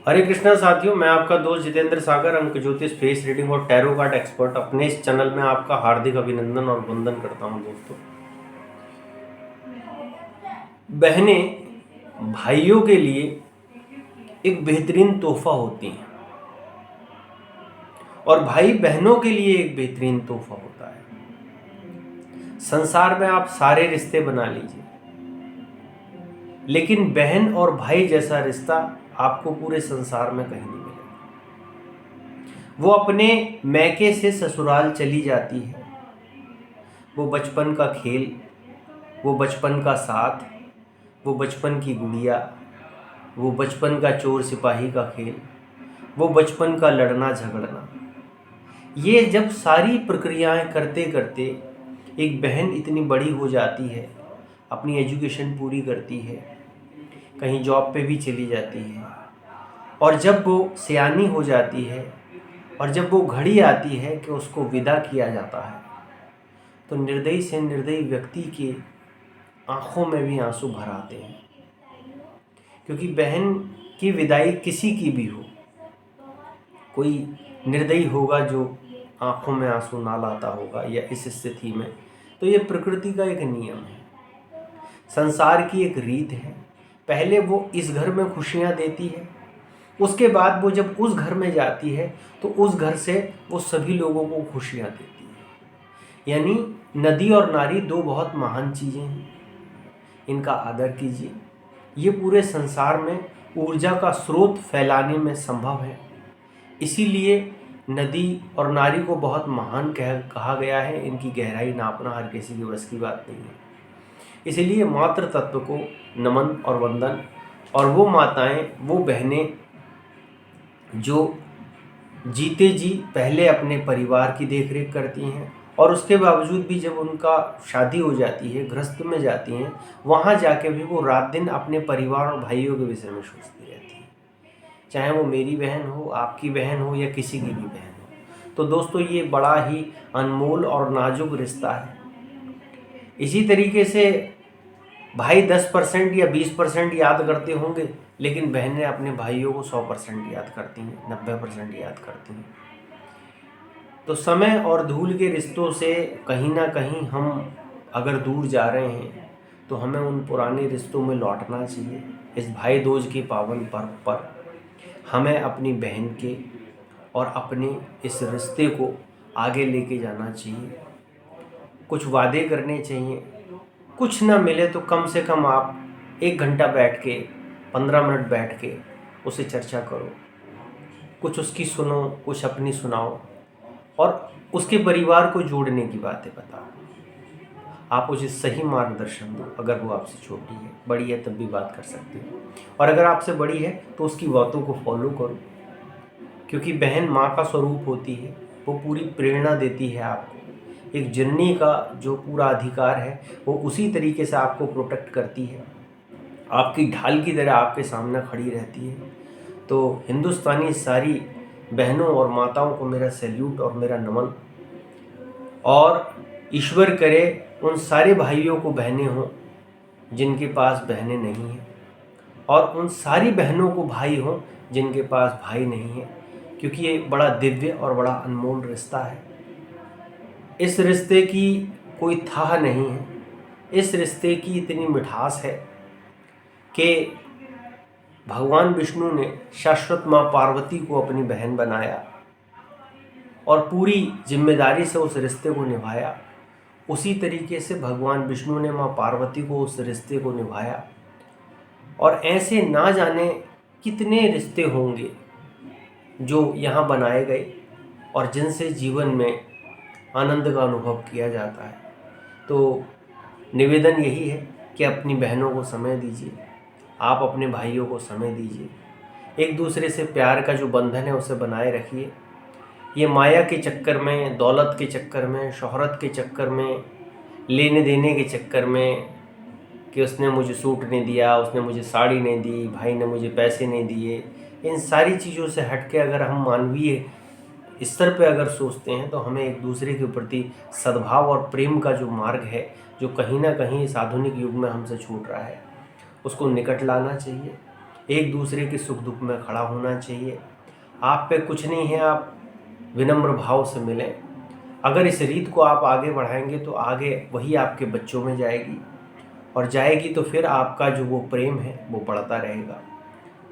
हरे कृष्णा साथियों, मैं आपका दोस्त जितेंद्र सागर, अंक ज्योतिष, फेस रीडिंग और टैरो कार्ड एक्सपर्ट अपने इस चैनल में आपका हार्दिक अभिनंदन और वंदन करता हूं। दोस्तों, बहनें भाइयों के लिए एक बेहतरीन तोहफा होती हैं और भाई बहनों के लिए एक बेहतरीन तोहफा होता है। संसार में आप सारे रिश्ते बना लीजिए, लेकिन बहन और भाई जैसा रिश्ता आपको पूरे संसार में कहीं नहीं मिलेगा। वो अपने मैके से ससुराल चली जाती है। वो बचपन का खेल, वो बचपन का साथ, वो बचपन की गुड़िया, वो बचपन का चोर सिपाही का खेल, वो बचपन का लड़ना झगड़ना, ये जब सारी प्रक्रियाएं करते करते एक बहन इतनी बड़ी हो जाती है, अपनी एजुकेशन पूरी करती है, कहीं जॉब पे भी चली जाती है, और जब वो सयानी हो जाती है और जब वो घड़ी आती है कि उसको विदा किया जाता है, तो निर्दयी से निर्दयी व्यक्ति के आंखों में भी आंसू भर आते हैं। क्योंकि बहन की विदाई किसी की भी हो, कोई निर्दयी होगा जो आंखों में आंसू ना लाता होगा या इस स्थिति में, तो ये प्रकृति का एक नियम है, संसार की एक रीत है। पहले वो इस घर में खुशियां देती है, उसके बाद वो जब उस घर में जाती है तो उस घर से वो सभी लोगों को खुशियां देती है। यानी नदी और नारी दो बहुत महान चीज़ें हैं, इनका आदर कीजिए। ये पूरे संसार में ऊर्जा का स्रोत फैलाने में संभव है, इसीलिए नदी और नारी को बहुत महान कहा गया है। इनकी गहराई नापना हर किसी के बस की बात नहीं है। इसीलिए मातृ तत्व को नमन और वंदन। और वो माताएं, वो बहनें जो जीते जी पहले अपने परिवार की देखरेख करती हैं और उसके बावजूद भी जब उनका शादी हो जाती है, गृहस्थ में जाती हैं, वहाँ जाके भी वो रात दिन अपने परिवार और भाइयों के विषय में सोचती रहती हैं, चाहे वो मेरी बहन हो, आपकी बहन हो या किसी की भी बहन हो। तो दोस्तों, ये बड़ा ही अनमोल और नाजुक रिश्ता है। इसी तरीके से भाई 10% या 20% याद करते होंगे, लेकिन बहनें अपने भाइयों को 100% याद करती हैं, 90% याद करती हैं। तो समय और धूल के रिश्तों से कहीं ना कहीं हम अगर दूर जा रहे हैं, तो हमें उन पुराने रिश्तों में लौटना चाहिए। इस भाई दूज के पावन पर्व पर हमें अपनी बहन के और अपने इस रिश्ते को आगे लेके जाना चाहिए। कुछ वादे करने चाहिए। कुछ ना मिले तो कम से कम आप 1 घंटा बैठ के, 15 मिनट बैठ के उसे चर्चा करो, कुछ उसकी सुनो, कुछ अपनी सुनाओ और उसके परिवार को जोड़ने की बातें बताओ। आप उसे सही मार्गदर्शन दो। अगर वो आपसे छोटी है, बड़ी है, तब भी बात कर सकती है, और अगर आपसे बड़ी है तो उसकी बातों को फॉलो करो। क्योंकि बहन माँ का स्वरूप होती है, वो पूरी प्रेरणा देती है आपको। एक जननी का जो पूरा अधिकार है वो उसी तरीके से आपको प्रोटेक्ट करती है, आपकी ढाल की तरह आपके सामने खड़ी रहती है। तो हिंदुस्तानी सारी बहनों और माताओं को मेरा सैल्यूट और मेरा नमन। और ईश्वर करे उन सारे भाइयों को बहनें हों जिनके पास बहनें नहीं हैं, और उन सारी बहनों को भाई हों जिनके पास भाई नहीं है। क्योंकि ये बड़ा दिव्य और बड़ा अनमोल रिश्ता है। इस रिश्ते की कोई थाह नहीं है। इस रिश्ते की इतनी मिठास है कि भगवान विष्णु ने शाश्वत माँ पार्वती को अपनी बहन बनाया और पूरी जिम्मेदारी से उस रिश्ते को निभाया। उसी तरीके से भगवान विष्णु ने माँ पार्वती को उस रिश्ते को निभाया। और ऐसे ना जाने कितने रिश्ते होंगे जो यहाँ बनाए गए और जिनसे जीवन में आनंद का अनुभव किया जाता है। तो निवेदन यही है कि अपनी बहनों को समय दीजिए, आप अपने भाइयों को समय दीजिए। एक दूसरे से प्यार का जो बंधन है उसे बनाए रखिए। ये माया के चक्कर में, दौलत के चक्कर में, शोहरत के चक्कर में, लेने देने के चक्कर में कि उसने मुझे सूट नहीं दिया, उसने मुझे साड़ी नहीं दी, भाई ने मुझे पैसे नहीं दिए, इन सारी चीज़ों से हट के अगर हम मानवीय स्तर पे अगर सोचते हैं तो हमें एक दूसरे के प्रति सद्भाव और प्रेम का जो मार्ग है, जो कहीं ना कहीं इस आधुनिक युग में हमसे छूट रहा है, उसको निकट लाना चाहिए। एक दूसरे के सुख दुख में खड़ा होना चाहिए। आप पे कुछ नहीं है, आप विनम्र भाव से मिलें। अगर इस रीत को आप आगे बढ़ाएंगे तो आगे वही आपके बच्चों में जाएगी, और जाएगी तो फिर आपका जो वो प्रेम है वो बढ़ता रहेगा।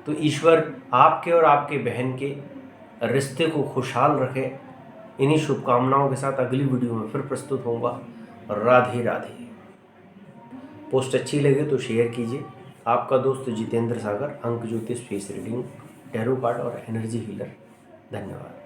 तो ईश्वर आपके और आपके बहन के रिश्ते को खुशहाल रखे। इन्हीं शुभकामनाओं के साथ अगली वीडियो में फिर प्रस्तुत होऊंगा। राधे राधे। पोस्ट अच्छी लगे तो शेयर कीजिए। आपका दोस्त जितेंद्र सागर, अंक ज्योतिष फेस रीडिंग, टैरो कार्ड और एनर्जी हीलर। धन्यवाद।